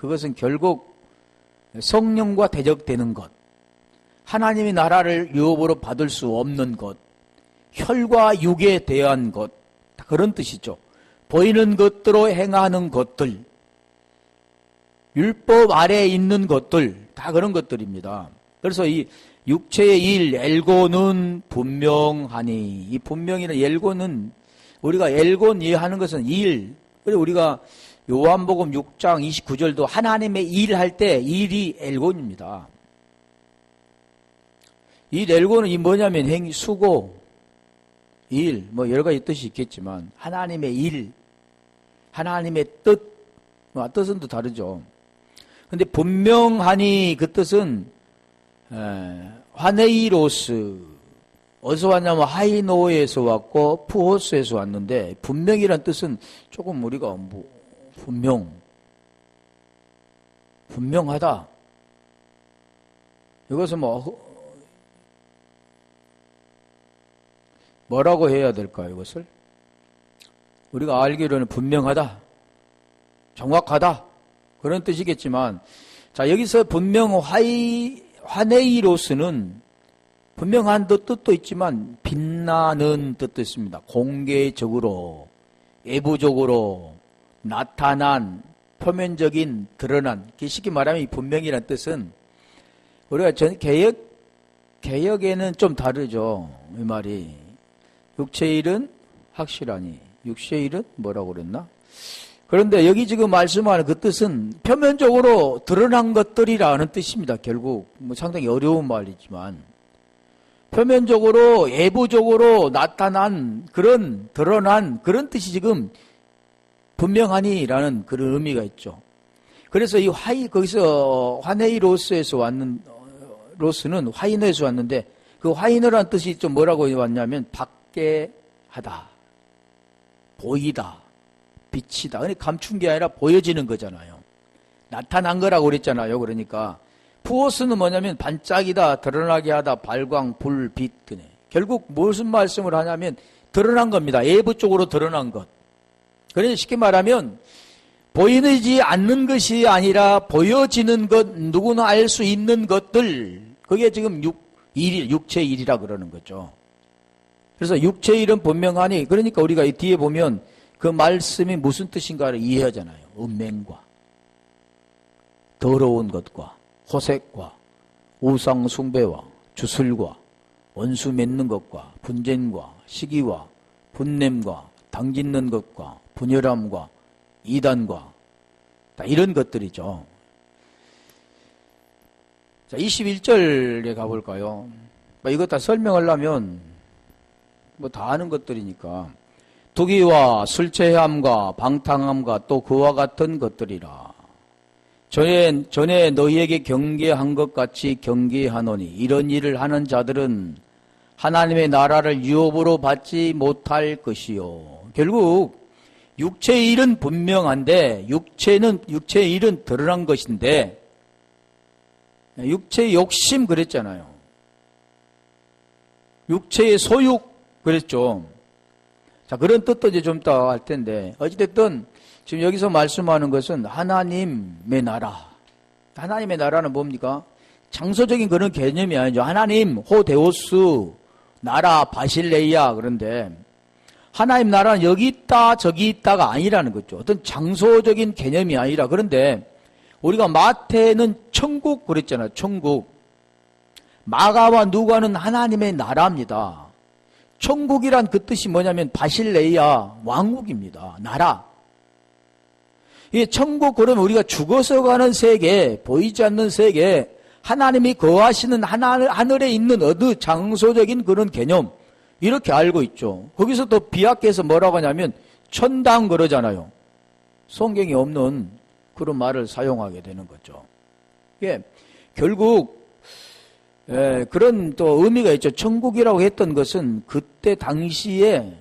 그것은 결국 성령과 대적되는 것, 하나님의 나라를 유업으로 받을 수 없는 것, 혈과 육에 대한 것, 그런 뜻이죠. 보이는 것대로 행하는 것들, 율법 아래에 있는 것들, 다 그런 것들입니다. 그래서 이 육체의 일, 엘고는 분명하니, 이 분명이나 엘고는 우리가 엘곤 이해하는 것은 일, 그리고 우리가 요한복음 6장 29절도 하나님의 일 할 때 일이 엘곤입니다. 이 엘고는 이 뭐냐면 행위, 수고, 일, 뭐 여러 가지 뜻이 있겠지만 하나님의 일, 하나님의 뜻, 뜻은 또 다르죠. 근데 분명하니 그 뜻은 화네이로스, 어디서 왔냐면 하이노에서 왔고 푸호스에서 왔는데, 분명이란 뜻은 조금 우리가 분명하다. 이것은 뭐라고 해야 될까요? 이것을 우리가 알기로는 분명하다, 정확하다, 그런 뜻이겠지만, 자, 여기서 분명 화네이로스는 분명한 뜻도 있지만 빛나는 뜻도 있습니다. 공개적으로, 외부적으로 나타난, 표면적인, 드러난, 쉽게 말하면 이 분명이라는 뜻은 우리가 개혁에는 좀 다르죠. 이 말이 육체의 일은 확실하니, 육체의 일은 뭐라고 그랬나? 그런데 여기 지금 말씀하는 그 뜻은 표면적으로 드러난 것들이라는 뜻입니다. 결국 상당히 어려운 말이지만 표면적으로, 외부적으로 나타난 그런, 드러난 그런 뜻이 지금 분명하니라는 그런 의미가 있죠. 그래서 이 거기서 화네이로스에서 왔는, 로스는 화이너에서 왔는데, 그 화이너라는 뜻이 좀 뭐라고 왔냐면 밖에 하다, 보이다, 비치다. 그러니까 감춘 게 아니라 보여지는 거잖아요. 나타난 거라고 그랬잖아요. 그러니까 푸오스는 뭐냐면 반짝이다, 드러나게 하다, 발광, 불, 빛. 결국 무슨 말씀을 하냐면 드러난 겁니다. 외부 쪽으로 드러난 것. 그러니 쉽게 말하면 보이지 않는 것이 아니라 보여지는 것, 누구나 알 수 있는 것들, 그게 지금 육체의 일이라 그러는 거죠. 그래서 육체의 일은 분명하니, 그러니까 우리가 이 뒤에 보면 그 말씀이 무슨 뜻인가를 이해하잖아요. 음행과 더러운 것과 호색과 우상 숭배와 주술과 원수 맺는 것과 분쟁과 시기와 분냄과 당짓는 것과 분열함과 이단과 이런 것들이죠. 자, 21절에 가볼까요? 이거 다 설명하려면 다 아는 것들이니까. 투기와 술취함과 방탕함과 또 그와 같은 것들이라. 전에 너희에게 경계한 것 같이 경계하노니 이런 일을 하는 자들은 하나님의 나라를 유업으로 받지 못할 것이요. 결국 육체의 일은 분명한데 육체의 일은 드러난 것인데, 육체의 욕심 그랬잖아요. 육체의 소욕 그랬죠. 자, 그런 뜻도 이제 좀 이따 할 텐데, 어찌됐든 지금 여기서 말씀하는 것은 하나님의 나라. 하나님의 나라는 뭡니까? 장소적인 그런 개념이 아니죠. 하나님, 호데오스, 나라, 바실레이아. 그런데 하나님 나라는 여기 있다 저기 있다가 아니라는 거죠. 어떤 장소적인 개념이 아니라. 그런데 우리가 마태는 천국 그랬잖아요. 천국. 마가와 누가는 하나님의 나라입니다. 천국이란 그 뜻이 뭐냐면 바실레이아, 왕국입니다. 나라. 이 천국 그러면 우리가 죽어서 가는 세계, 보이지 않는 세계, 하나님이 거하시는 하늘에 있는 어느 장소적인 그런 개념, 이렇게 알고 있죠. 거기서 또 비약해서 뭐라고 하냐면 천당 그러잖아요. 성경이 없는 그런 말을 사용하게 되는 거죠. 이게 결국 그런 또 의미가 있죠. 천국이라고 했던 것은 그때 당시에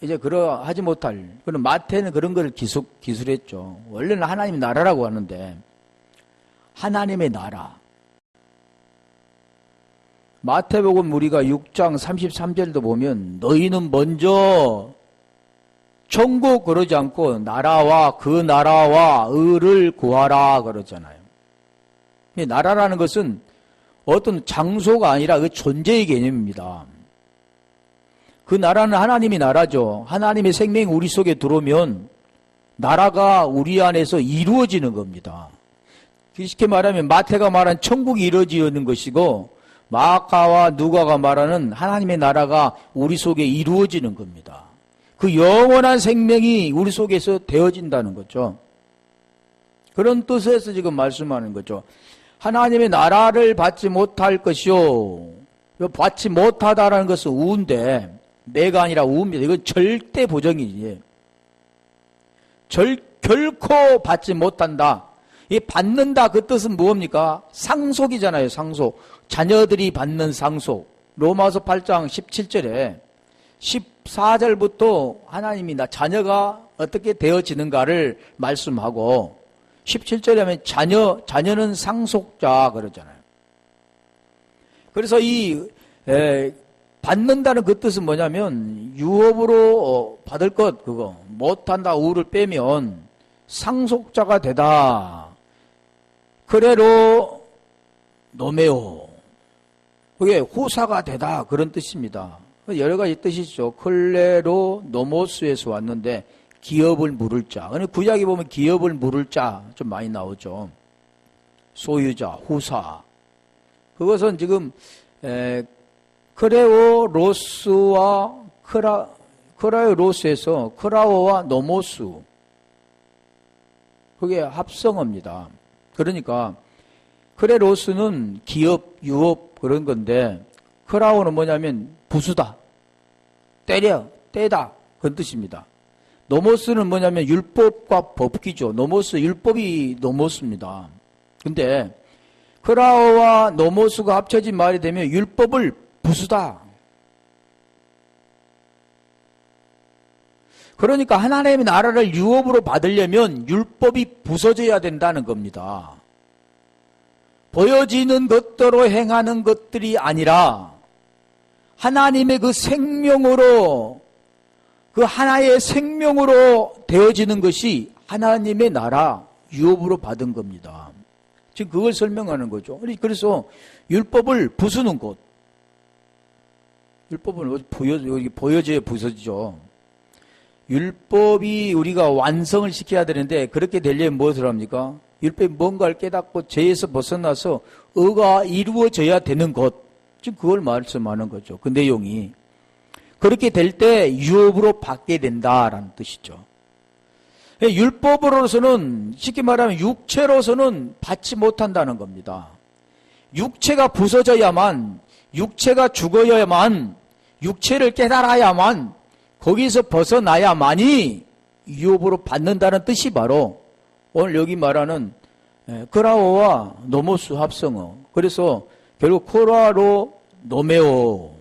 이제 하지 못할, 그런 마태는 그런 걸 기술했죠. 원래는 하나님의 나라라고 하는데, 하나님의 나라. 마태복음 우리가 6장 33절도 보면 너희는 먼저 천국 그러지 않고 나라와 그 나라와 의를 구하라 그러잖아요. 이 나라라는 것은 어떤 장소가 아니라 그 존재의 개념입니다. 그 나라는 하나님이 나라죠. 하나님의 생명이 우리 속에 들어오면 나라가 우리 안에서 이루어지는 겁니다. 쉽게 말하면 마태가 말한 천국이 이루어지는 것이고 마가와 누가가 말하는 하나님의 나라가 우리 속에 이루어지는 겁니다. 그 영원한 생명이 우리 속에서 되어진다는 거죠. 그런 뜻에서 지금 말씀하는 거죠. 하나님의 나라를 받지 못할 것이요. 받지 못하다라는 것은 우인데 내가 아니라 우입니다. 이건 절대 보정이지. 결코 받지 못한다. 이 받는다 그 뜻은 뭡니까? 상속이잖아요. 상속. 자녀들이 받는 상속. 로마서 8장 17절에 14절부터 하나님이 자녀가 어떻게 되어지는가를 말씀하고 17절에 하면 자녀는 상속자 그러잖아요. 그래서 받는다는 그 뜻은 뭐냐면 유업으로 받을 것 그거 못한다 우를 빼면 상속자가 되다. 크레로 노메오 그게 후사가 되다 그런 뜻입니다. 여러 가지 뜻이죠. 클레로 노모스에서 왔는데 기업을 물을 자. 구약에 보면 기업을 물을 자 좀 많이 나오죠. 소유자, 후사. 그것은 지금 크레오로스와 크라오로스에서 크라오와 노모스 그게 합성어입니다. 그러니까 크레로스는 기업, 유업 그런 건데 크라오는 뭐냐면 부수다, 때려, 떼다 그런 뜻입니다. 노모스는 뭐냐면 율법과 법기죠. 노모스, 율법이 노모스입니다. 근데 크라오와 노모스가 합쳐진 말이 되면 율법을 부수다. 그러니까 하나님의 나라를 유업으로 받으려면 율법이 부서져야 된다는 겁니다. 보여지는 것대로 행하는 것들이 아니라 하나님의 그 생명으로 그 하나의 생명으로 되어지는 것이 하나님의 나라 유업으로 받은 겁니다. 지금 그걸 설명하는 거죠. 그래서 율법을 부수는 것. 율법은 보여져야 부서지죠. 율법이 우리가 완성을 시켜야 되는데 그렇게 되려면 무엇을 합니까? 율법이 뭔가를 깨닫고 죄에서 벗어나서 의가 이루어져야 되는 것. 지금 그걸 말씀하는 거죠. 그 내용이. 그렇게 될 때 유업으로 받게 된다라는 뜻이죠. 율법으로서는 쉽게 말하면 육체로서는 받지 못한다는 겁니다. 육체가 부서져야만, 육체가 죽어야만, 육체를 깨달아야만, 거기서 벗어나야만이 유업으로 받는다는 뜻이 바로 오늘 여기 말하는 크라오와 노모스 합성어. 그래서 결국 크라로 노메오.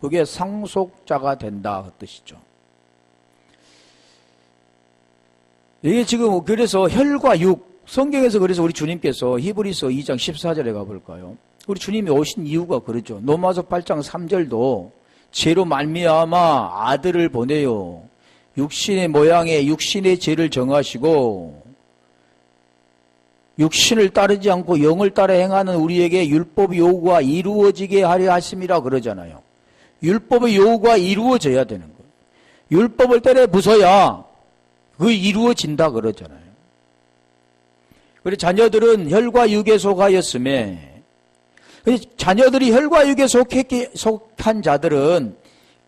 그게 상속자가 된다 그 뜻이죠. 이게 지금 그래서 혈과 육 성경에서 그래서 우리 주님께서 히브리서 2장 14절에 가볼까요? 우리 주님이 오신 이유가 그러죠. 로마서 8장 3절도 죄로 말미암아 아들을 보내요. 육신의 모양에 육신의 죄를 정하시고 육신을 따르지 않고 영을 따라 행하는 우리에게 율법의 요구가 이루어지게 하려 하심이라 그러잖아요. 율법의 요구가 이루어져야 되는 거예요. 율법을 때려 부숴야 그게 이루어진다 그러잖아요. 그래서 자녀들은 혈과 육에 속하였음에 자녀들이 혈과 육에 속한 자들은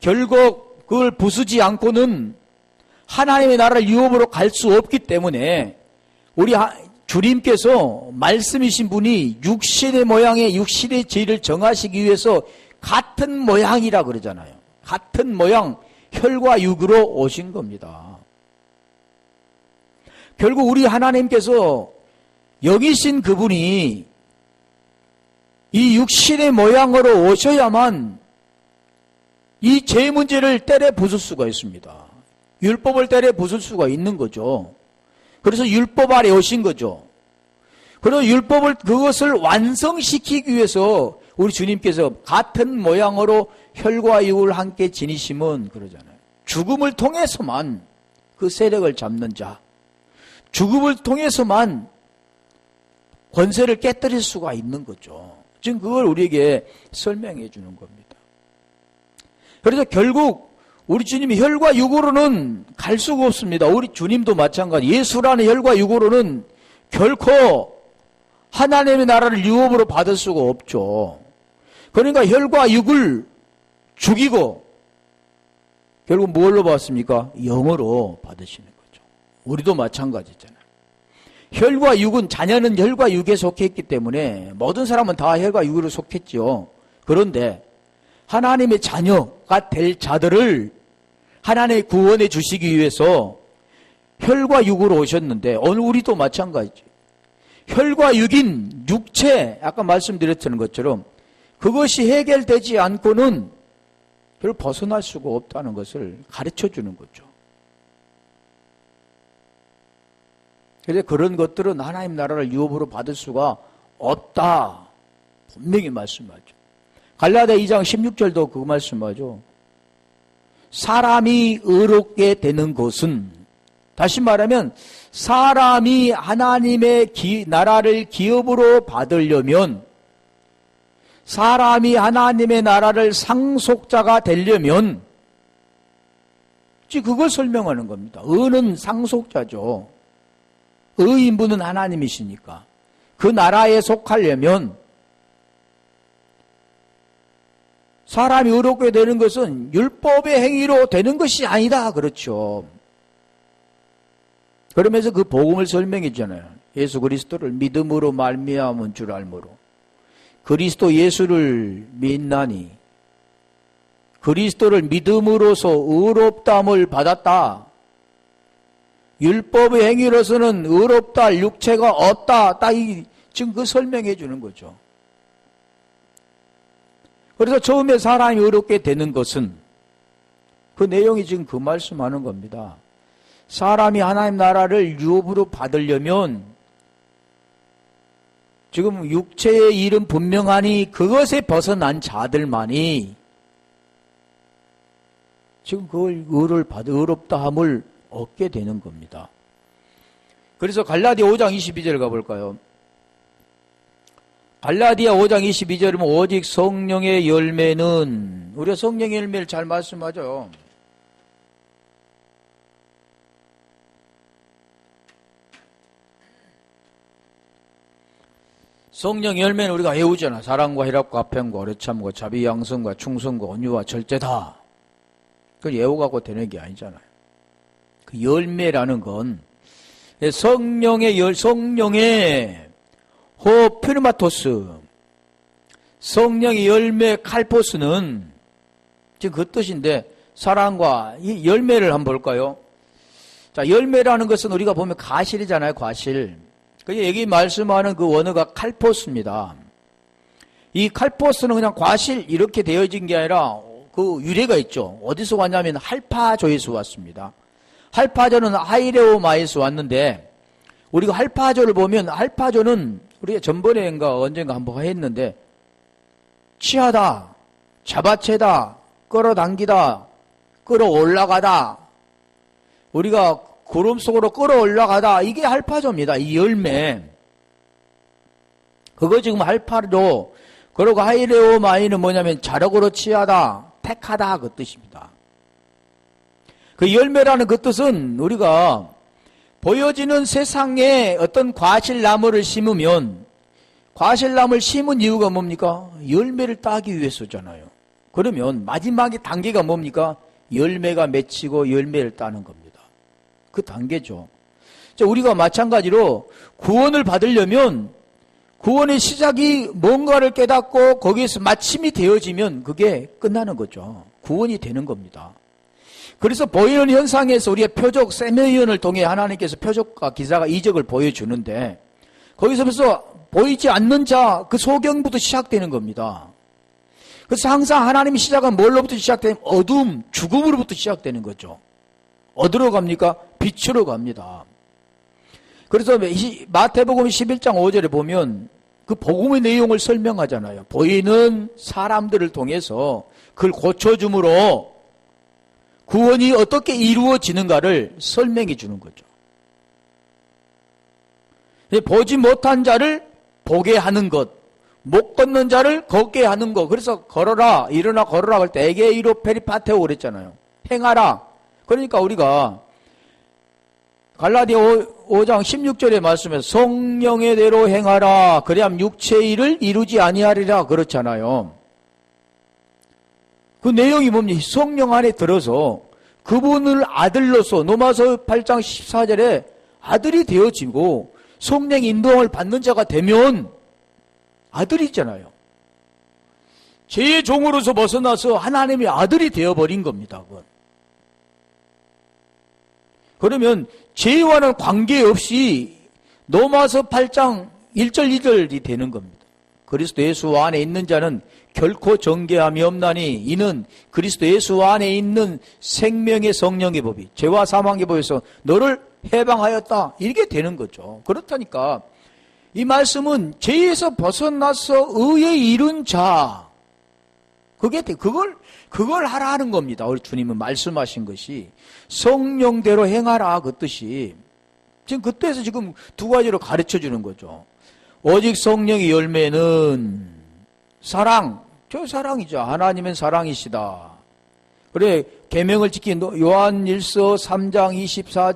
결국 그걸 부수지 않고는 하나님의 나라를 유업으로 갈 수 없기 때문에 우리 주님께서 말씀이신 분이 육신의 모양에 육신의 죄를 정하시기 위해서 같은 모양이라 그러잖아요. 같은 모양 혈과 육으로 오신 겁니다. 결국 우리 하나님께서 여기신 그분이 이 육신의 모양으로 오셔야만 이 죄 문제를 때려 부술 수가 있습니다. 율법을 때려 부술 수가 있는 거죠. 그래서 율법 아래 오신 거죠. 그리고 그것을 완성시키기 위해서 우리 주님께서 같은 모양으로 혈과 육을 함께 지니심은 그러잖아요. 죽음을 통해서만 그 세력을 잡는 자, 죽음을 통해서만 권세를 깨뜨릴 수가 있는 거죠. 지금 그걸 우리에게 설명해 주는 겁니다. 그래서 결국 우리 주님이 혈과 육으로는 갈 수가 없습니다. 우리 주님도 마찬가지. 예수라는 혈과 육으로는 결코 하나님의 나라를 유업으로 받을 수가 없죠. 그러니까 혈과 육을 죽이고 결국 뭘로 받습니까? 영으로 받으시는 거죠. 우리도 마찬가지잖아요. 혈과 육은, 자녀는 혈과 육에 속했기 때문에 모든 사람은 다 혈과 육으로 속했죠. 그런데 하나님의 자녀가 될 자들을 하나님의 구원해 주시기 위해서 혈과 육으로 오셨는데 오늘 우리도 마찬가지죠. 혈과 육인 육체, 아까 말씀드렸던 것처럼 그것이 해결되지 않고는 그걸 벗어날 수가 없다는 것을 가르쳐 주는 거죠. 그래서 그런 것들은 하나님 나라를 유업으로 받을 수가 없다. 분명히 말씀하죠. 갈라디아 2장 16절도 그 말씀하죠. 사람이 의롭게 되는 것은, 다시 말하면 사람이 하나님의 나라를 기업으로 받으려면, 사람이 하나님의 나라를 상속자가 되려면, 그걸 설명하는 겁니다. 의는 상속자죠. 의인분은 하나님이시니까. 그 나라에 속하려면 사람이 의롭게 되는 것은 율법의 행위로 되는 것이 아니다. 그렇죠. 그러면서 그 복음을 설명해 주잖아요. 예수 그리스도를 믿음으로 말미암은 줄 알므로 그리스도 예수를 믿나니 그리스도를 믿음으로써 의롭다함을 받았다. 율법의 행위로서는 의롭다 할 육체가 없다. 지금 그 설명해 주는 거죠. 그래서 처음에 사람이 의롭게 되는 것은 그 내용이 지금 그 말씀하는 겁니다. 사람이 하나님 나라를 유업으로 받으려면 지금 육체의 일은 분명하니 그것에 벗어난 자들만이 지금 그걸 의롭다함을 얻게 되는 겁니다. 그래서 갈라디아 5장 22절 가볼까요? 갈라디아 5장 22절이면 오직 성령의 열매는, 우리가 성령의 열매를 잘 말씀하죠. 성령의 열매는 우리가 외우잖아. 사랑과 희락과 화평과 오래 참고 자비 양성과 충성과 온유와 절제다. 그걸 외우고 되는 게 아니잖아요. 그 열매라는 건 성령의 호피르마토스, 성령의 열매 칼포스는 지금 그 뜻인데, 사랑과 이 열매를 한번 볼까요? 자, 열매라는 것은 우리가 보면 과실이잖아요, 과실. 그게 여기 말씀하는 그 원어가 칼포스입니다. 이 칼포스는 그냥 과실 이렇게 되어진 게 아니라 그 유래가 있죠. 어디서 왔냐면 할파조에서 왔습니다. 할파조는 하이레오마에서 왔는데, 우리가 할파조를 보면, 할파조는 우리가 전번에인가 언젠가 한번 했는데, 취하다, 잡아채다, 끌어당기다, 끌어올라가다, 우리가 구름 속으로 끌어올라가다, 이게 할파조입니다. 이 열매. 그거 지금 할파조, 그리고 하이레오마이는 뭐냐면 자력으로 취하다, 택하다, 그 뜻입니다. 그 열매라는 그 뜻은 우리가 보여지는 세상에 어떤 과실나무를 심으면, 과실나무를 심은 이유가 뭡니까? 열매를 따기 위해서잖아요. 그러면 마지막에 단계가 뭡니까? 열매가 맺히고 열매를 따는 겁니다. 그 단계죠. 우리가 마찬가지로 구원을 받으려면 구원의 시작이 뭔가를 깨닫고 거기에서 마침이 되어지면 그게 끝나는 거죠. 구원이 되는 겁니다. 그래서 보이는 현상에서 우리의 표적 세미언을 통해 하나님께서 표적과 기사가 이적을 보여주는데, 거기서 벌써 보이지 않는 자, 그 소경부터 시작되는 겁니다. 그래서 항상 하나님이 시작은 뭘로부터 시작되면 어둠, 죽음으로부터 시작되는 거죠. 어디로 갑니까? 빛으로 갑니다. 그래서 마태복음 11장 5절에 보면 그 복음의 내용을 설명하잖아요. 보이는 사람들을 통해서 그걸 고쳐줌으로 구원이 어떻게 이루어지는가를 설명해 주는 거죠. 보지 못한 자를 보게 하는 것, 못 걷는 자를 걷게 하는 것. 그래서 걸어라, 일어나 걸어라 할 때 에게이로 페리파테오 그랬잖아요. 행하라. 그러니까 우리가 갈라디아 5장 16절의 말씀에서 성령의 대로 행하라. 그래야 육체의 일을 이루지 아니하리라 그렇잖아요. 그 내용이 뭡니까? 성령 안에 들어서 그분을 아들로서 로마서 8장 14절에 아들이 되어지고 성령 인도함을 받는 자가 되면 아들이 있잖아요. 죄의 종으로서 벗어나서 하나님의 아들이 되어버린 겁니다. 그건. 그러면 죄와는 관계없이 로마서 8장 1절 2절이 되는 겁니다. 그리스도 예수 안에 있는 자는 결코 정죄함이 없나니 이는 그리스도 예수 안에 있는 생명의 성령의 법이 죄와 사망의 법에서 너를 해방하였다. 이렇게 되는 거죠. 그렇다니까 이 말씀은 죄에서 벗어나서 의에 이른 자, 그걸 하라는 겁니다. 우리 주님은 말씀하신 것이 성령대로 행하라 그 뜻이 지금 그때에서 지금 두 가지로 가르쳐 주는 거죠. 오직 성령의 열매는 사랑, 저 사랑이죠. 하나님은 사랑이시다. 그래 계명을 지킨 요한 1서 3장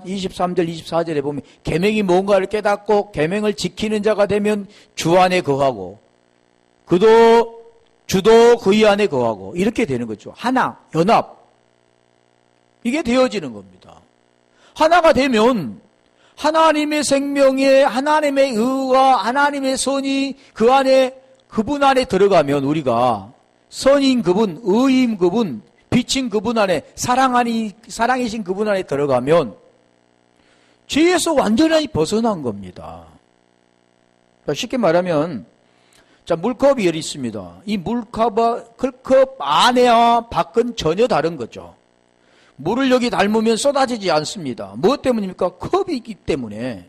23절 24절에 보면 계명이 뭔가를 깨닫고 계명을 지키는 자가 되면 주 안에 거하고 주도 그의 안에 거하고 이렇게 되는 거죠. 하나, 연합. 이게 되어지는 겁니다. 하나가 되면 하나님의 생명에 하나님의 의와 하나님의 선이 그분 안에 들어가면 우리가 선인 그분, 의인 그분, 빛인 그분 안에 사랑이신 그분 안에 들어가면 죄에서 완전히 벗어난 겁니다. 쉽게 말하면 자, 물컵이 열이 있습니다. 이 물컵 안에와 밖은 전혀 다른 거죠. 물을 여기 닮으면 쏟아지지 않습니다. 무엇 때문입니까? 컵이 있기 때문에.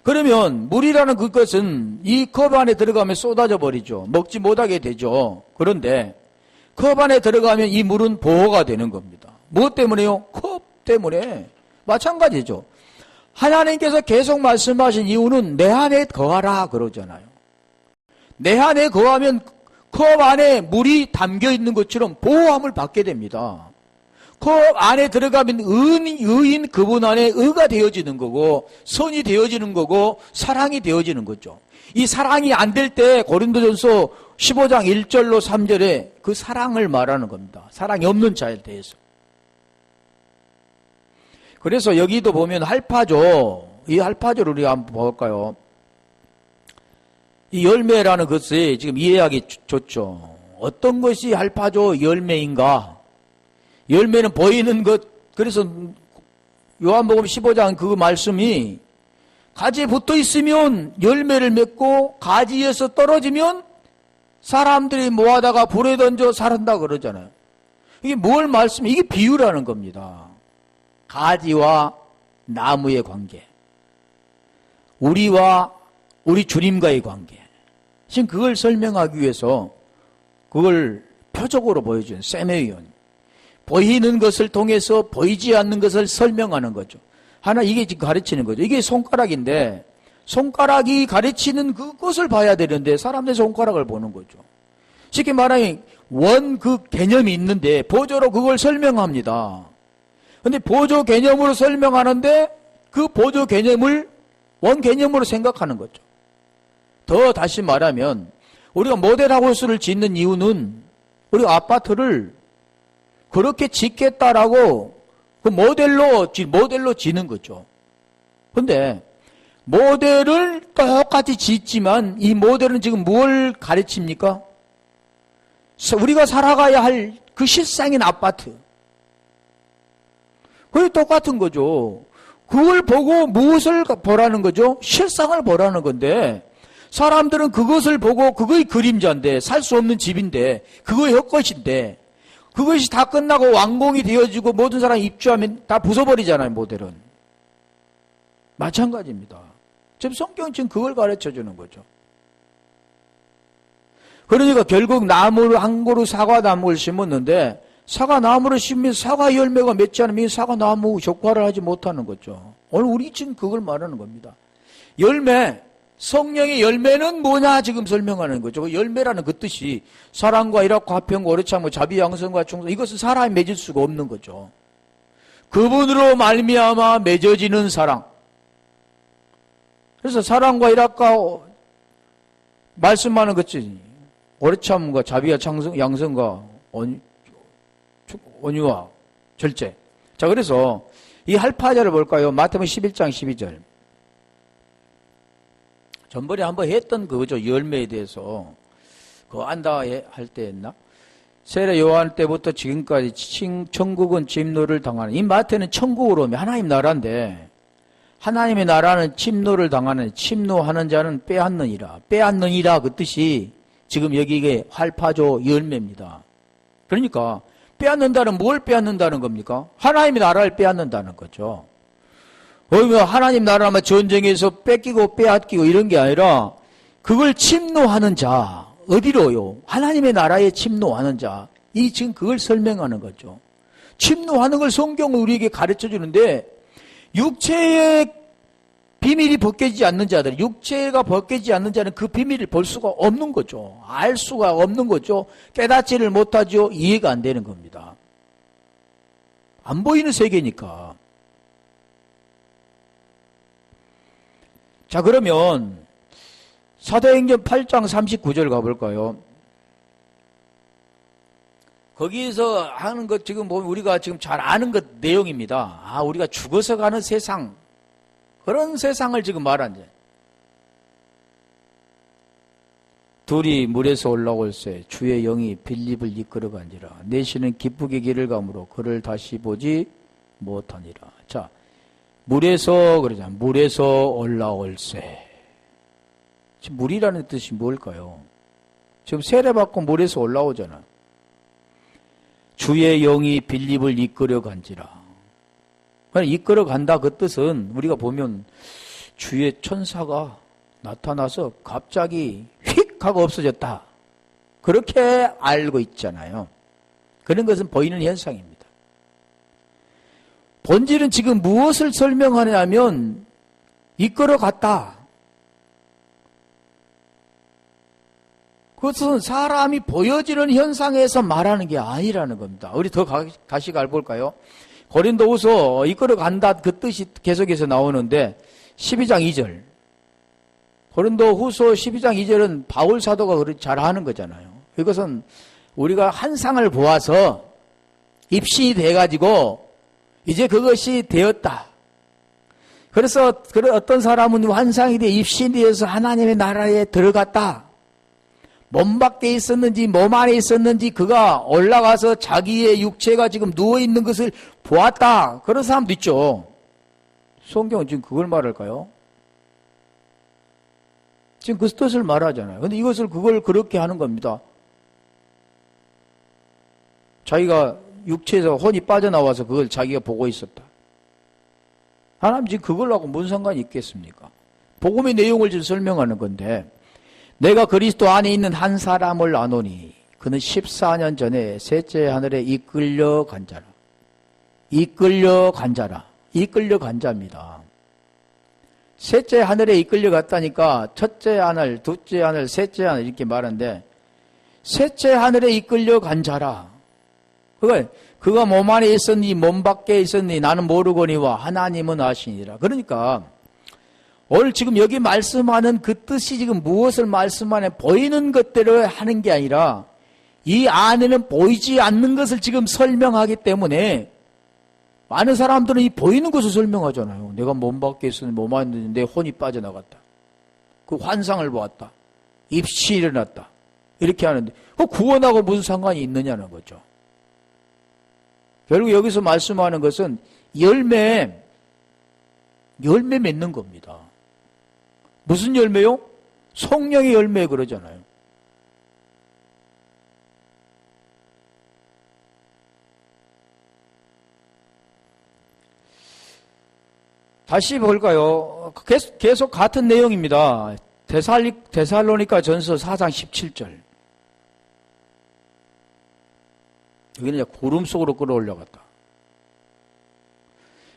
그러면 물이라는 그것은 이 컵 안에 들어가면 쏟아져 버리죠. 먹지 못하게 되죠. 그런데 컵 안에 들어가면 이 물은 보호가 되는 겁니다. 무엇 때문에요? 컵 때문에. 마찬가지죠. 하나님께서 계속 말씀하신 이유는 내 안에 거하라 그러잖아요. 내 안에 거하면 컵 안에 물이 담겨 있는 것처럼 보호함을 받게 됩니다. 컵 안에 들어가면 의인 그분 안에 의가 되어지는 거고 선이 되어지는 거고 사랑이 되어지는 거죠. 이 사랑이 안 될 때 고린도전서 15장 1절로 3절에 그 사랑을 말하는 겁니다. 사랑이 없는 자에 대해서. 그래서 여기도 보면 할파조, 이 할파조를 우리가 한번 볼까요? 이 열매라는 것이 지금 이해하기 좋죠. 어떤 것이 할파조 열매인가? 열매는 보이는 것. 그래서 요한복음 15장 그 말씀이 가지에 붙어 있으면 열매를 맺고 가지에서 떨어지면 사람들이 모아다가 불에 던져 살한다 그러잖아요. 이게 뭘 이게 비유라는 겁니다. 가지와 나무의 관계. 우리 주님과의 관계. 지금 그걸 설명하기 위해서 그걸 표적으로 보여준 세메이온. 보이는 것을 통해서 보이지 않는 것을 설명하는 거죠. 이게 지금 가르치는 거죠. 이게 손가락인데 손가락이 가르치는 그것을 봐야 되는데 사람들이 손가락을 보는 거죠. 쉽게 말하면 그 개념이 있는데 보조로 그걸 설명합니다. 근데 보조 개념으로 설명하는데 그 보조 개념을 원 개념으로 생각하는 거죠. 더 다시 말하면 우리가 모델하우스를 짓는 이유는 우리가 아파트를 그렇게 짓겠다라고 그 모델로 짓는 거죠. 근데 모델을 똑같이 짓지만 이 모델은 지금 뭘 가르칩니까? 우리가 살아가야 할 그 실상인 아파트. 그게 똑같은 거죠. 그걸 보고 무엇을 보라는 거죠? 실상을 보라는 건데 사람들은 그것을 보고 그거의 그림자인데 살 수 없는 집인데 그거의 헛것인데 그것이 다 끝나고 완공이 되어지고 모든 사람이 입주하면 다 부숴버리잖아요. 모델은. 마찬가지입니다. 지금 성경은 지금 그걸 가르쳐주는 거죠. 그러니까 결국 나무를 한 그루 사과나무를 심었는데 사과나무를 심으면 사과 열매가 맺지 않으면 사과나무 효과를 하지 못하는 거죠. 오늘 우리 지금 그걸 말하는 겁니다. 열매, 성령의 열매는 뭐냐 지금 설명하는 거죠. 그 열매라는 그 뜻이 사랑과 일합과 화평과 오래참고 자비 양선과 충성, 이것은 사람이 맺을 수가 없는 거죠. 그분으로 말미암아 맺어지는 사랑. 그래서 사랑과 일합과 말씀하는 것이 오래참과 자비와 양선과 온유와 절제. 자, 그래서 이 할파자를 볼까요? 마태복음 11장 12절. 전번에 한번 했던 그거죠. 열매에 대해서. 그거 안다 할 때 했나? 세례 요한 때부터 지금까지 천국은 침노를 당하는, 이 마태는 천국으로 오면 하나님 나라인데, 하나님의 나라는 침노를 당하는, 침노하는 자는 빼앗느니라. 빼앗느니라 그 뜻이 지금 여기에 활파조 열매입니다. 그러니까 빼앗는다는 뭘 빼앗는다는 겁니까? 하나님의 나라를 빼앗는다는 거죠. 하나님 나라만 전쟁에서 뺏기고 빼앗기고 이런 게 아니라 그걸 침노하는 자, 어디로요? 하나님의 나라에 침노하는 자. 이 지금 그걸 설명하는 거죠. 침노하는 걸 성경은 우리에게 가르쳐 주는데 육체의 비밀이 벗겨지지 않는 자들, 육체가 벗겨지지 않는 자는 그 비밀을 볼 수가 없는 거죠. 알 수가 없는 거죠. 깨닫지를 못하죠. 이해가 안 되는 겁니다. 안 보이는 세계니까. 자, 그러면 사도행전 8장 39절 가볼까요? 거기에서 하는 것 지금 보면 우리가 지금 잘 아는 것 내용입니다. 아, 우리가 죽어서 가는 세상, 그런 세상을 지금 말하는데, 둘이 물에서 올라올새 주의 영이 빌립을 이끌어간지라 내시는 기쁘게 길을 가므로 그를 다시 보지 못하니라. 자, 물에서 그러잖아. 물에서 올라올새. 지금 물이라는 뜻이 뭘까요? 지금 세례받고 물에서 올라오잖아. 주의 영이 빌립을 이끌어간지라. 이끌어간다 그 뜻은 우리가 보면 주의 천사가 나타나서 갑자기 휙 하고 없어졌다. 그렇게 알고 있잖아요. 그런 것은 보이는 현상입니다. 본질은 지금 무엇을 설명하냐면 이끌어갔다. 그것은 사람이 보여지는 현상에서 말하는 게 아니라는 겁니다. 우리 더 다시 가볼까요? 고린도후서 이끌어간다 그 뜻이 계속해서 나오는데 12장 2절. 고린도후서 12장 2절은 바울 사도가 그렇게 잘하는 거잖아요. 이것은 우리가 환상을 보아서 입신이 돼가지고 이제 그것이 되었다. 그래서 어떤 사람은 환상이 돼 입신이 되어서 하나님의 나라에 들어갔다. 몸 밖에 있었는지 몸 안에 있었는지 그가 올라가서 자기의 육체가 지금 누워있는 것을 보았다. 그런 사람도 있죠. 성경은 지금 그걸 말할까요? 지금 그 뜻을 말하잖아요. 근데 그걸 그렇게 하는 겁니다. 자기가 육체에서 혼이 빠져나와서 그걸 자기가 보고 있었다. 하나님 지금 그걸하고 무슨 상관이 있겠습니까? 복음의 내용을 지금 설명하는 건데, 내가 그리스도 안에 있는 한 사람을 아노니 그는 14년 전에 셋째 하늘에 이끌려간 자라. 이끌려간 자라. 이끌려간 자입니다. 셋째 하늘에 이끌려갔다니까 첫째 하늘, 둘째 하늘, 셋째 하늘 이렇게 말하는데 셋째 하늘에 이끌려간 자라. 그가 몸 안에 있었니 몸 밖에 있었니 나는 모르거니와 하나님은 아시니라. 그러니까 오늘 지금 여기 말씀하는 그 뜻이 지금 무엇을 말씀하냐, 보이는 것대로 하는 게 아니라 이 안에는 보이지 않는 것을 지금 설명하기 때문에 많은 사람들은 이 보이는 것을 설명하잖아요. 내가 몸 밖에 있었는데 몸 안에 있는데 내 혼이 빠져나갔다. 그 환상을 보았다. 입시 일어났다. 이렇게 하는데 그 구원하고 무슨 상관이 있느냐는 거죠. 결국 여기서 말씀하는 것은 열매 맺는 겁니다. 무슨 열매요? 성령의 열매 그러잖아요. 다시 볼까요? 계속 같은 내용입니다. 데살로니가 전서 4장 17절. 여기는 이제 구름 속으로 끌어올려갔다.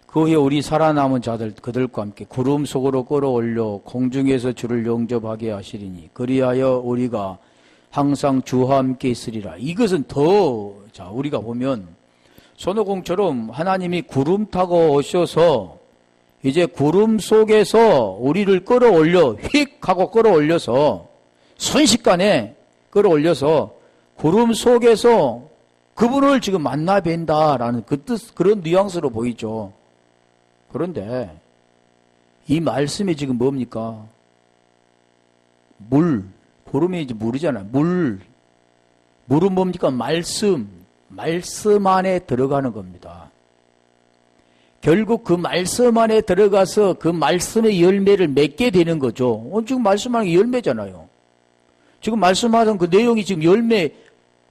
그 후에 우리 살아남은 자들 그들과 함께 구름 속으로 끌어올려 공중에서 주를 영접하게 하시리니 그리하여 우리가 항상 주와 함께 있으리라. 이것은 자 우리가 보면 손오공처럼 하나님이 구름 타고 오셔서 이제 구름 속에서 우리를 끌어올려 휙 하고 끌어올려서 순식간에 끌어올려서 구름 속에서 그분을 지금 만나 뵌다라는 그 뜻, 그런 뉘앙스로 보이죠. 그런데 이 말씀이 지금 뭡니까? 구름이 이제 물이잖아요. 물은 뭡니까? 말씀 안에 들어가는 겁니다. 결국 그 말씀 안에 들어가서 그 말씀의 열매를 맺게 되는 거죠. 지금 말씀하는 게 열매잖아요. 지금 말씀하던 그 내용이 지금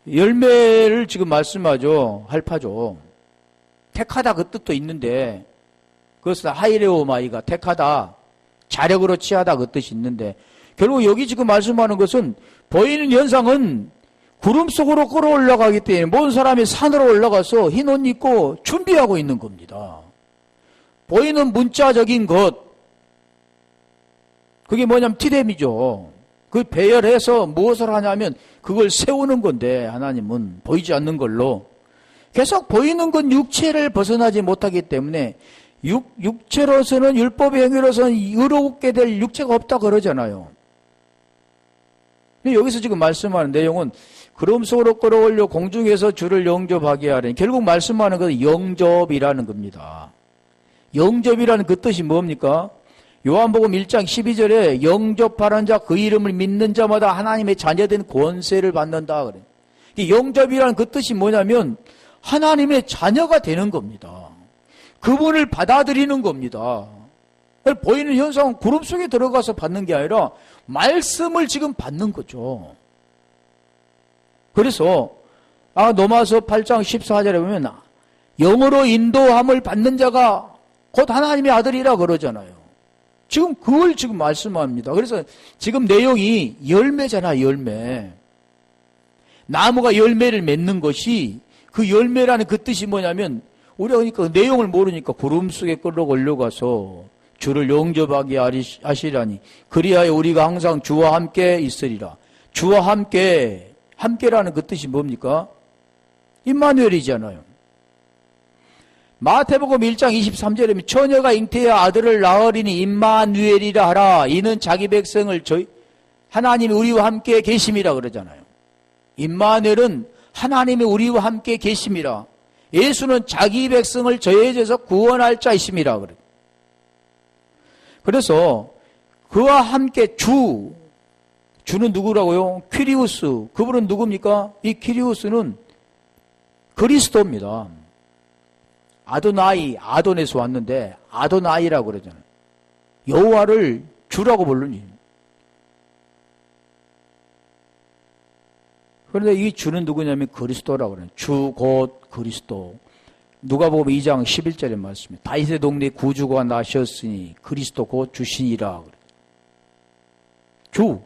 열매를 지금 말씀하죠. 할파죠. 택하다 그 뜻도 있는데, 그것은 하이레오마이가 택하다, 자력으로 취하다 그 뜻이 있는데, 결국 여기 지금 말씀하는 것은 보이는 현상은 구름 속으로 끌어올라가기 때문에 모든 사람이 산으로 올라가서 흰 옷 입고 준비하고 있는 겁니다. 보이는 문자적인 것, 그게 뭐냐면 티뎀이죠. 그 배열해서 무엇을 하냐면 그걸 세우는 건데, 하나님은 보이지 않는 걸로 계속 보이는 건 육체를 벗어나지 못하기 때문에 육체로서는 율법의 행위로서는 의롭게 될 육체가 없다 그러잖아요. 근데 여기서 지금 말씀하는 내용은 구름 속으로 끌어올려 공중에서 주를 영접하게 하려니, 결국 말씀하는 것은 영접이라는 겁니다. 영접이라는 그 뜻이 뭡니까? 요한복음 1장 12절에 영접하는 자, 그 이름을 믿는 자마다 하나님의 자녀된 권세를 받는다 그래요. 영접이라는 그 뜻이 뭐냐면 하나님의 자녀가 되는 겁니다. 그분을 받아들이는 겁니다. 보이는 현상은 구름 속에 들어가서 받는 게 아니라 말씀을 지금 받는 거죠. 그래서 로마서 8장 14절에 보면 영으로 인도함을 받는 자가 곧 하나님의 아들이라 그러잖아요. 지금 그걸 지금 말씀합니다. 그래서 지금 내용이 열매잖아, 열매. 나무가 열매를 맺는 것이, 그 열매라는 그 뜻이 뭐냐면, 우리가 그러니까 내용을 모르니까 구름 속에 끌어올려가서 주를 영접하게 하시라니 그리하여 우리가 항상 주와 함께 있으리라. 주와 함께라는 그 뜻이 뭡니까? 임마누엘이잖아요. 마태복음 1장 23절에 처녀가 잉태하여 아들을 낳으리니 임마누엘이라 하라. 이는 자기 백성을 하나님이 우리와 함께 계심이라 그러잖아요. 임마누엘은 하나님이 우리와 함께 계심이라. 예수는 자기 백성을 저해져서 구원할 자이심이라 그래요. 그래서 그와 함께 주는 누구라고요? 퀴리우스. 그분은 누굽니까? 이 퀴리우스는 그리스도입니다. 아도네에서 왔는데 아도나이라고 그러잖아요. 여호와를 주라고 부르니. 그런데 이 주는 누구냐면 그리스도라고 그래요. 주 곧 그리스도. 누가복음 2장 11절의 말씀입니다. 다윗의 동네에 구주가 나셨으니 그리스도 곧 주시니라. 주.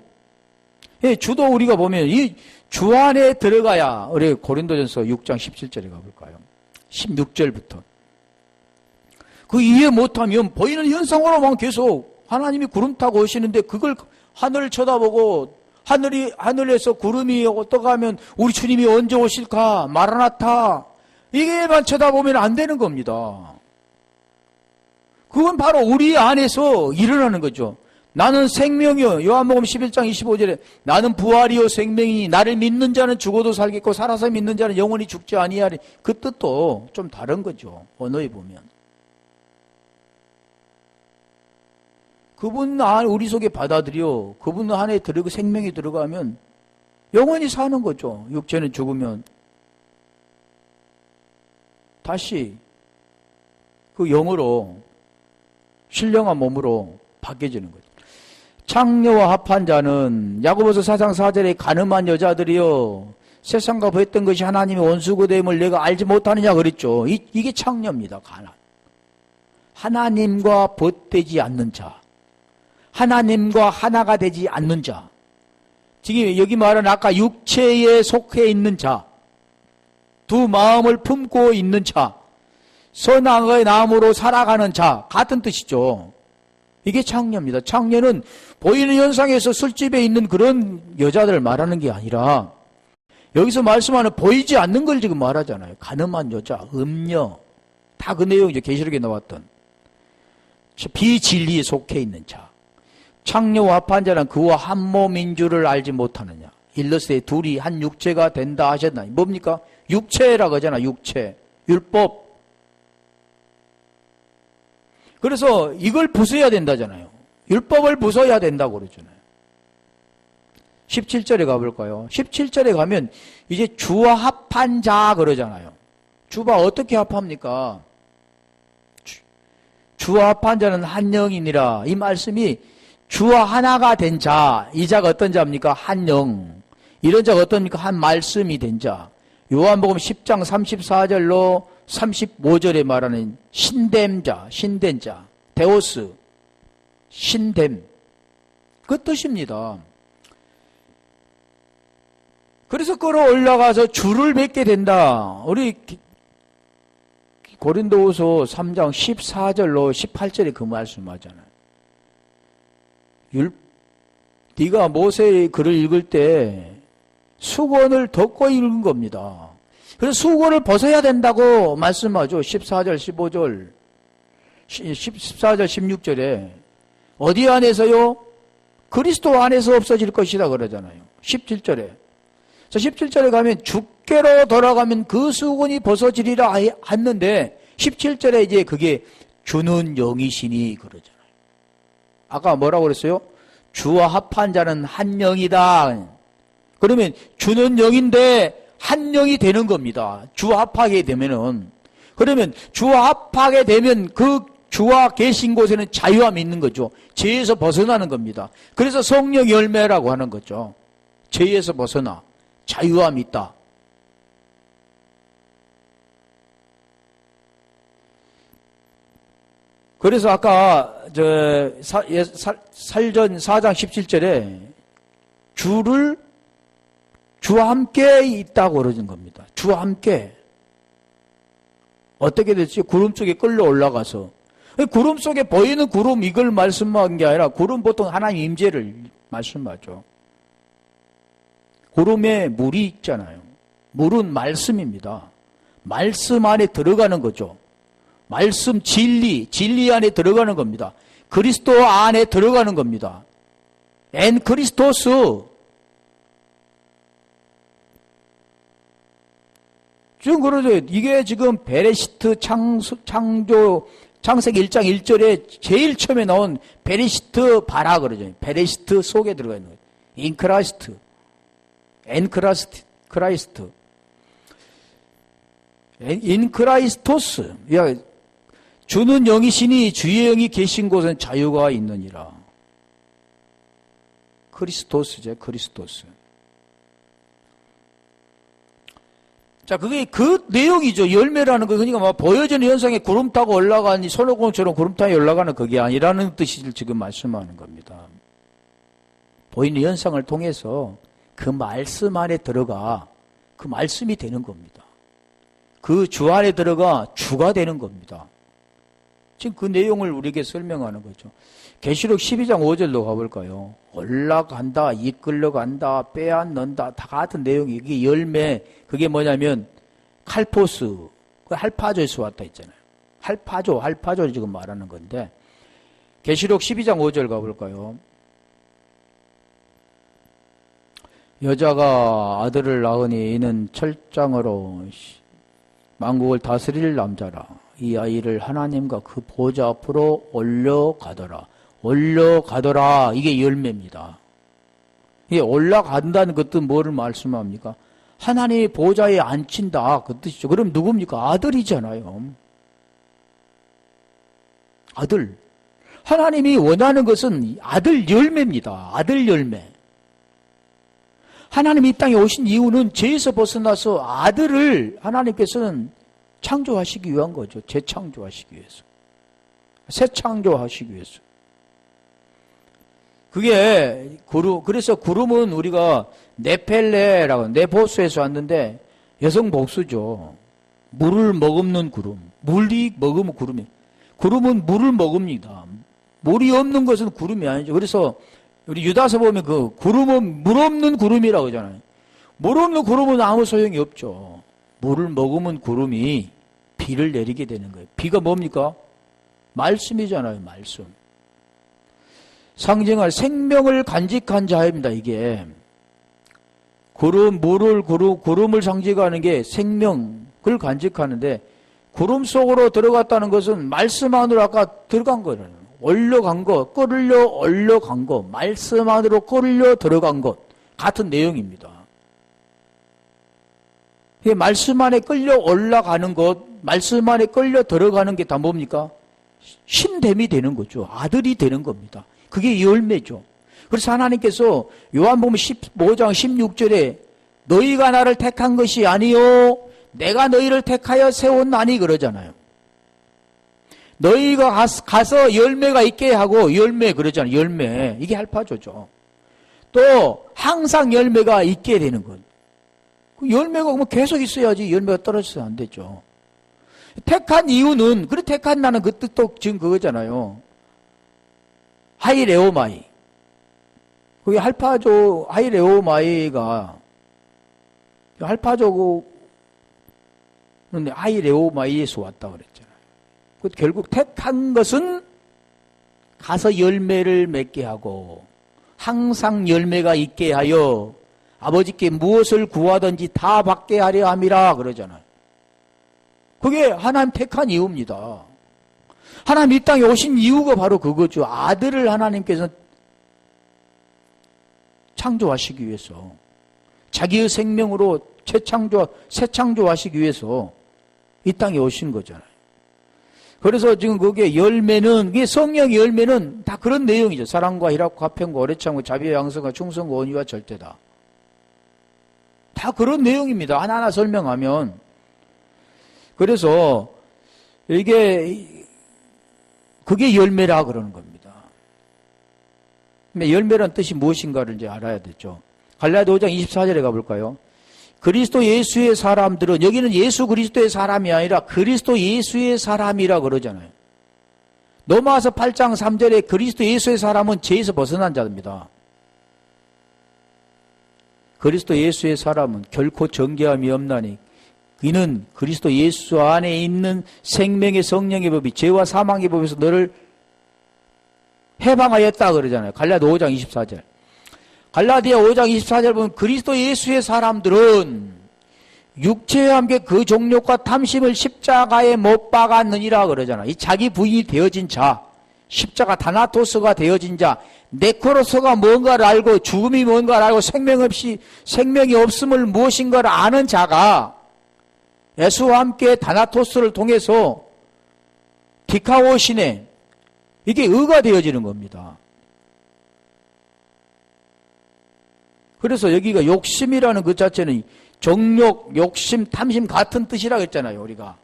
예, 주도 우리가 보면 이 주 안에 들어가야, 우리 고린도전서 6장 17절에 가볼까요? 16절부터. 그 이해 못하면 보이는 현상으로만 계속 하나님이 구름 타고 오시는데 그걸 하늘을 쳐다보고 하늘에서 구름이 어떠가 하면 우리 주님이 언제 오실까? 마라나타. 이게만 쳐다보면 안 되는 겁니다. 그건 바로 우리 안에서 일어나는 거죠. 나는 생명이요. 요한복음 11장 25절에 나는 부활이요 생명이니 나를 믿는 자는 죽어도 살겠고 살아서 믿는 자는 영원히 죽지 아니하리. 그 뜻도 좀 다른 거죠. 언어에 보면. 그분 우리 속에 받아들여 그분 안에 들어가 생명이 들어가면 영원히 사는 거죠. 육체는 죽으면 다시 그 영으로 신령한 몸으로 바뀌어지는 거죠. 창녀와 합한 자는 야고보서 4장 4절에 가늠한 여자들이여 세상과 보였던 것이 하나님의 원수고됨을 내가 알지 못하느냐 그랬죠. 이게 창녀입니다. 가난. 하나님과 벗되지 않는 자. 하나님과 하나가 되지 않는 자. 지금 여기 말은 아까 육체에 속해 있는 자. 두 마음을 품고 있는 자, 선악의 나무로 살아가는 자, 같은 뜻이죠. 이게 창녀입니다. 창녀는 보이는 현상에서 술집에 있는 그런 여자들을 말하는 게 아니라 여기서 말씀하는 보이지 않는 걸 지금 말하잖아요. 가늠한 여자, 음녀, 다 그 내용이죠. 계시록에 나왔던 비진리에 속해 있는 자. 창녀와 합한 자는 그와 한 몸인 줄을 알지 못하느냐. 일러스되 둘이 한 육체가 된다 하셨나니. 뭡니까? 육체라고 하잖아. 육체. 율법. 그래서 이걸 부숴야 된다잖아요. 율법을 부숴야 된다고 그러잖아요. 17절에 가볼까요? 17절에 가면 이제 주와 합한 자 그러잖아요. 주와 어떻게 합합니까? 주와 합한 자는 한 영이니라. 이 말씀이 주와 하나가 된 자, 이 자가 어떤 자입니까? 한 영. 이런 자가 어떻습니까? 한 말씀이 된 자. 요한복음 10장 34절로 35절에 말하는 신됨 자, 신된 자, 데오스, 신됨. 그 뜻입니다. 그래서 끌어올라가서 주를 맺게 된다. 우리 고린도후서 3장 14절로 18절에 그 말씀하잖아요. 네가 모세의 글을 읽을 때 수건을 덮고 읽은 겁니다. 그래서 수건을 벗어야 된다고 말씀하죠. 14절, 15절, 14절, 16절에 어디 안에서요? 그리스도 안에서 없어질 것이다 그러잖아요. 17절에. 자, 17절에 가면 주께로 돌아가면 그 수건이 벗어지리라 했는데 17절에 이제 그게 주는 영이시니 그러잖아요. 아까 뭐라고 그랬어요? 주와 합한 자는 한 영이다. 그러면 주는 영인데 한 영이 되는 겁니다. 주와 합하게 되면은. 그러면 주와 합하게 되면 그 주와 계신 곳에는 자유함이 있는 거죠. 죄에서 벗어나는 겁니다. 그래서 성령 열매라고 하는 거죠. 죄에서 벗어나 자유함이 있다. 그래서 아까 살전 4장 17절에 주와 함께 있다고 그러는 겁니다. 주와 함께. 어떻게 됐지? 구름 속에 끌려 올라가서. 구름 속에 보이는 구름 이걸 말씀한 게 아니라 구름 보통 하나님 임재를 말씀하죠. 구름에 물이 있잖아요. 물은 말씀입니다. 말씀 안에 들어가는 거죠. 말씀 진리 안에 들어가는 겁니다. 그리스도 안에 들어가는 겁니다. 엔 크리스토스. 지금 그러죠. 이게 지금 베레시트 창세기 1장 1절에 제일 처음에 나온 베레시트 바라 그러죠. 베레시트 속에 들어가 있는 거예요. 인크라이스트. 엔크라이스트. 인크라이스토스. 주는 영이시니 주의 영이 계신 곳은 자유가 있느니라. 크리스토스죠. 크리스토스. 자, 그게 그 내용이죠. 열매라는 거. 그러니까 막 보여지는 현상에 구름 타고 올라가니 손오공처럼 구름 타고 올라가는 그게 아니라는 뜻을 지금 말씀하는 겁니다. 보이는 현상을 통해서 그 말씀 안에 들어가 그 말씀이 되는 겁니다. 그 주 안에 들어가 주가 되는 겁니다. 지금 그 내용을 우리에게 설명하는 거죠. 계시록 12장 5절로 가볼까요? 올라간다, 이끌려간다, 빼앗는다, 다 같은 내용이 이게 열매, 그게 뭐냐면 칼포스, 그 할파조에서 왔다 했잖아요. 할파조를 지금 말하는 건데 계시록 12장 5절 가볼까요? 여자가 아들을 낳으니 이는 철장으로 만국을 다스릴 남자라. 이 아이를 하나님과 그 보좌 앞으로 올려가더라. 이게 열매입니다. 이게 올라간다는 것도 뭐를 말씀합니까? 하나님의 보좌에 앉힌다 그 뜻이죠. 그럼 누굽니까? 아들이잖아요. 아들. 하나님이 원하는 것은 아들 열매입니다. 아들 열매. 하나님이 이 땅에 오신 이유는 죄에서 벗어나서 아들을 하나님께서는 창조하시기 위한 거죠. 재창조하시기 위해서. 새 창조하시기 위해서. 그게 그래서 구름은 우리가 네펠레라고 네보스에서 왔는데 여성 복수죠. 물을 머금는 구름. 물이 먹으면 구름이. 구름은 물을 머금니다. 물이 없는 것은 구름이 아니죠. 그래서 우리 유다서 보면 그 구름은 물 없는 구름이라고 하잖아요. 물 없는 구름은 아무 소용이 없죠. 물을 머금은 구름이 비를 내리게 되는 거예요. 비가 뭡니까? 말씀이잖아요. 말씀. 상징할 생명을 간직한 자입니다. 이게 구름을 상징하는 게 생명을 간직하는데, 구름 속으로 들어갔다는 것은 말씀 안으로 아까 들어간 거예요. 올려간 것, 끌려 올려간 것, 말씀 안으로 끌려 들어간 것 같은 내용입니다. 말씀 안에 끌려 올라가는 것, 말씀 안에 끌려 들어가는 게 다 뭡니까? 신됨이 되는 거죠. 아들이 되는 겁니다. 그게 열매죠. 그래서 하나님께서 요한복음 15장 16절에 너희가 나를 택한 것이 아니요 내가 너희를 택하여 세웠나니 그러잖아요. 너희가 가서 열매가 있게 하고, 열매 그러잖아요. 열매. 이게 할파조죠. 또 항상 열매가 있게 되는 것. 열매가 뭐 계속 있어야지 열매가 떨어져서 안 되죠. 택한 이유는, 그래 택한 나는 그 뜻도 지금 그거잖아요. 하이레오마이. 그게 할파조, 하이레오마이가, 할파조고, 근데 하이레오마이에서 왔다 그랬잖아요. 결국 택한 것은 가서 열매를 맺게 하고, 항상 열매가 있게 하여 아버지께 무엇을 구하든지 다 받게 하려 함이라 그러잖아요. 그게 하나님 택한 이유입니다. 하나님 이 땅에 오신 이유가 바로 그거죠. 아들을 하나님께서 창조하시기 위해서, 자기의 생명으로 새 창조하시기 위해서 이 땅에 오신 거잖아요. 그래서 지금 거기에 열매는, 이게 성령의 열매는 다 그런 내용이죠. 사랑과 희락과 화평과 오래 참고 자비와 양성과 충성과 온유와 절제다. 다 그런 내용입니다. 하나하나 설명하면. 그래서 그게 열매라 그러는 겁니다. 열매란 뜻이 무엇인가를 이제 알아야 되죠. 갈라디아 5장 24절에 가볼까요? 그리스도 예수의 사람들은, 여기는 예수 그리스도의 사람이 아니라 그리스도 예수의 사람이라 그러잖아요. 로마서 8장 3절에 그리스도 예수의 사람은 죄에서 벗어난 자입니다. 그리스도 예수의 사람은 결코 정죄함이 없나니 이는 그리스도 예수 안에 있는 생명의 성령의 법이 죄와 사망의 법에서 너를 해방하였다 그러잖아요. 갈라디아 5장 24절. 갈라디아 5장 24절 보면 그리스도 예수의 사람들은 육체와 함께 그 정욕과 탐심을 십자가에 못 박았느니라 그러잖아요. 이 자기 부인이 되어진 자, 십자가 다나토스가 되어진 자, 네크로스가 뭔가를 알고 죽음이 뭔가를 알고 생명이 없음을 무엇인가를 아는 자가 예수와 함께 다나토스를 통해서 디카오시네, 이게 의가 되어지는 겁니다. 그래서 여기가 욕심이라는 것 자체는 정욕, 욕심, 탐심 같은 뜻이라고 했잖아요, 우리가.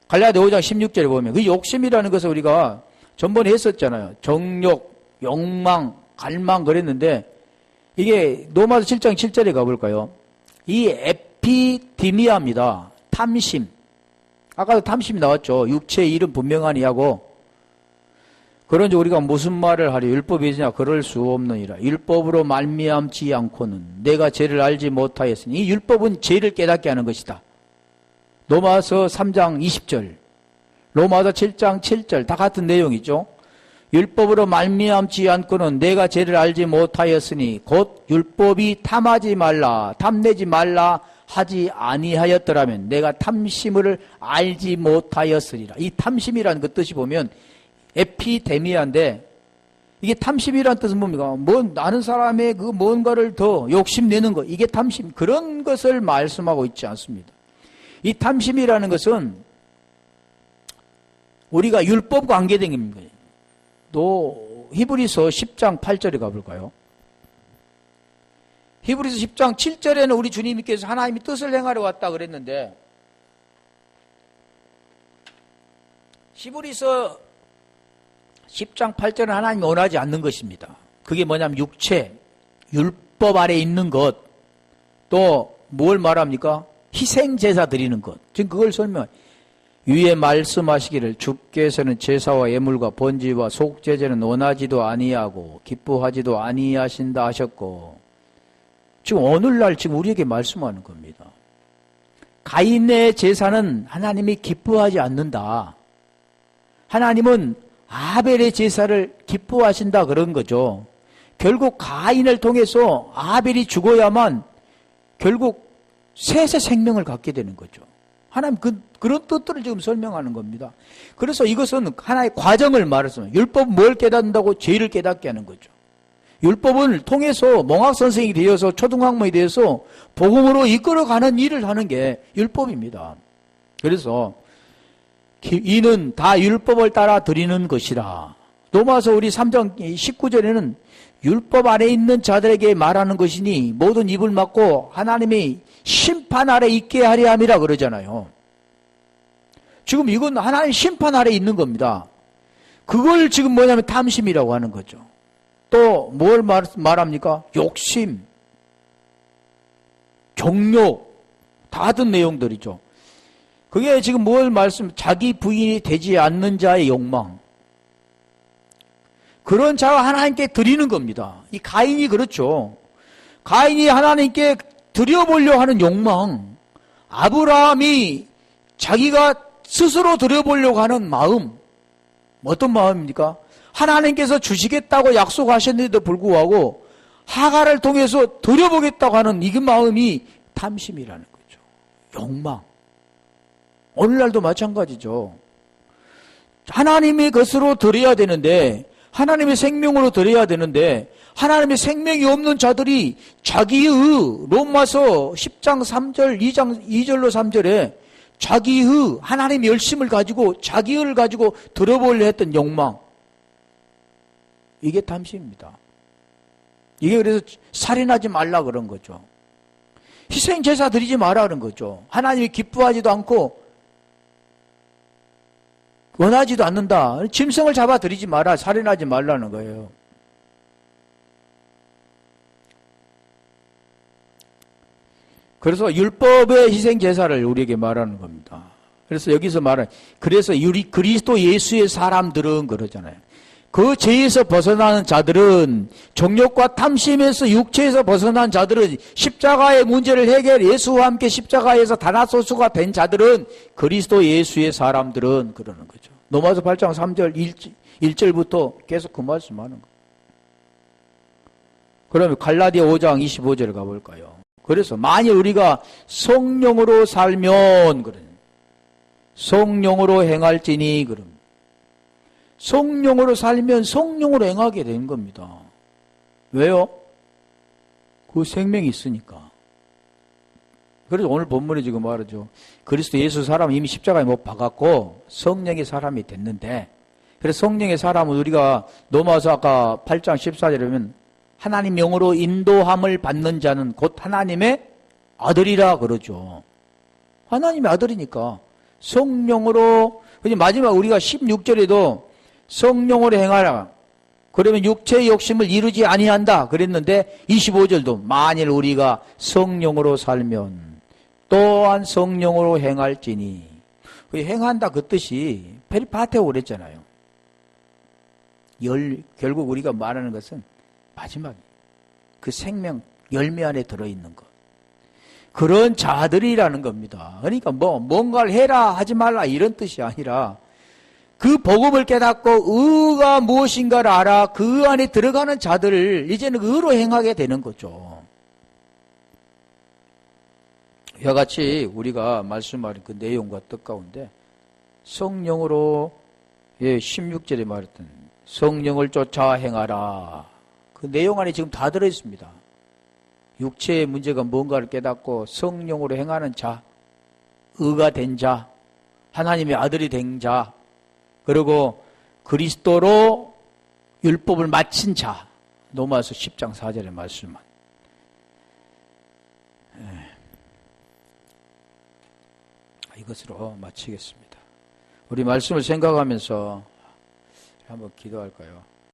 갈라디아 5장 16절에 보면 그 욕심이라는 것을 우리가 전번에 했었잖아요. 정욕, 욕망, 갈망 그랬는데 이게 로마서 7장 7절에 가볼까요? 이 에피디미아입니다. 탐심. 아까도 탐심이 나왔죠. 육체의 일은 분명하니 하고, 그런지 우리가 무슨 말을 하리 율법이 있으냐 그럴 수 없느니라. 율법으로 말미암지 않고는 내가 죄를 알지 못하였으니, 이 율법은 죄를 깨닫게 하는 것이다. 로마서 3장 20절, 로마서 7장 7절 다 같은 내용이죠. 율법으로 말미암지 않고는 내가 죄를 알지 못하였으니 곧 율법이 탐하지 말라, 탐내지 말라 하지 아니하였더라면 내가 탐심을 알지 못하였으리라. 이 탐심이라는 그 뜻이 보면 에피데미아인데, 이게 탐심이라는 뜻은 뭡니까? 아는 사람의 그 뭔가를 더 욕심내는 것, 이게 탐심, 그런 것을 말씀하고 있지 않습니다. 이 탐심이라는 것은 우리가 율법 관계된 겁니다. 또 히브리서 10장 8절에 가볼까요? 히브리서 10장 7절에는 우리 주님께서 하나님이 뜻을 행하러 왔다 그랬는데, 히브리서 10장 8절은 하나님이 원하지 않는 것입니다. 그게 뭐냐면 육체, 율법 아래 있는 것, 또 뭘 말합니까? 희생 제사 드리는 것. 지금 그걸 설명. 위에 말씀하시기를 주께서는 제사와 예물과 번제와 속죄제는 원하지도 아니하고 기뻐하지도 아니하신다 하셨고, 지금 오늘날 지금 우리에게 말씀하는 겁니다. 가인의 제사는 하나님이 기뻐하지 않는다. 하나님은 아벨의 제사를 기뻐하신다 그런 거죠. 결국 가인을 통해서 아벨이 죽어야만 결국 셋의 생명을 갖게 되는 거죠. 하나님 그런 뜻들을 지금 설명하는 겁니다. 그래서 이것은 하나의 과정을 말했습니다. 율법은 뭘 깨닫는다고? 죄를 깨닫게 하는 거죠. 율법을 통해서 몽학 선생이 되어서 초등학생이 되어서 복음으로 이끌어가는 일을 하는 게 율법입니다. 그래서 이는 다 율법을 따라 드리는 것이라. 로마서 우리 3장 19절에는 율법 아래 있는 자들에게 말하는 것이니 모든 입을 막고 하나님이 심판 아래 있게 하려 함이라 그러잖아요. 지금 이건 하나님 심판 아래 있는 겁니다. 그걸 지금 뭐냐면 탐심이라고 하는 거죠. 또 뭘 말합니까? 욕심, 정욕, 다 같은 내용들이죠. 그게 지금 뭘 자기 부인이 되지 않는 자의 욕망. 그런 자가 하나님께 드리는 겁니다. 이 가인이 그렇죠. 가인이 하나님께 드려보려 하는 욕망. 아브라함이 자기가 스스로 드려보려고 하는 마음. 어떤 마음입니까? 하나님께서 주시겠다고 약속하셨는데도 불구하고 하갈을 통해서 드려보겠다고 하는 이 마음이 탐심이라는 거죠. 욕망. 오늘날도 마찬가지죠. 하나님의 것으로 드려야 되는데, 하나님의 생명으로 드려야 되는데, 하나님의 생명이 없는 자들이 자기의 로마서 10장 3절, 2절로 3절에 자기의 하나님의 열심을 가지고 자기를 가지고 드려보려 했던 욕망. 이게 탐심입니다. 이게 그래서 살인하지 말라 그런 거죠. 희생 제사 드리지 마라 그런 거죠. 하나님이 기뻐하지도 않고 원하지도 않는다. 짐승을 잡아 드리지 마라. 살인하지 말라는 거예요. 그래서 율법의 희생 제사를 우리에게 말하는 겁니다. 그래서 여기서 그래서 그리스도 예수의 사람들은 그러잖아요. 그 죄에서 벗어나는 자들은, 정욕과 탐심에서 육체에서 벗어난 자들은, 십자가의 문제를 해결 예수와 함께 십자가에서 다나소수가 된 자들은 그리스도 예수의 사람들은 그러는 거죠. 로마서 8장 3절 1절부터 계속 그 말씀하는 거예요. 그러면 갈라디아 5장 25절에 가볼까요? 그래서 만일 우리가 성령으로 살면 그래. 성령으로 행할지니 그럼. 성령으로 살면 성령으로 행하게 되는 겁니다. 왜요? 그 생명이 있으니까. 그래서 오늘 본문에 지금 말하죠. 그리스도 예수 사람은 이미 십자가에 못 박았고 성령의 사람이 됐는데, 그래서 성령의 사람은 우리가 로마서 아까 8장 14절에 보면 하나님 영으로 인도함을 받는 자는 곧 하나님의 아들이라 그러죠. 하나님의 아들이니까 성령으로. 마지막 우리가 16절에도 성령으로 행하라. 그러면 육체의 욕심을 이루지 아니한다 그랬는데 25절도 만일 우리가 성령으로 살면 또한 성령으로 행할지니. 행한다 그 뜻이 페리파테오 그랬잖아요. 결국 우리가 말하는 것은 마지막 그 생명 열매 안에 들어있는 것. 그런 자들이라는 겁니다. 그러니까 뭔가를 해라 하지 말라 이런 뜻이 아니라 그 복음을 깨닫고 의가 무엇인가를 알아 그 안에 들어가는 자들을 이제는 의로 행하게 되는 거죠. 이와 같이 우리가 말씀하는 그 내용과 뜻 가운데 성령으로 16절에 말했던 성령을 쫓아 행하라. 그 내용 안에 지금 다 들어있습니다. 육체의 문제가 뭔가를 깨닫고 성령으로 행하는 자, 의가 된 자, 하나님의 아들이 된 자, 그리고 그리스도로 율법을 마친 자. 로마서 10장 4절의 말씀만. 이것으로 마치겠습니다. 우리 말씀을 생각하면서 한번 기도할까요?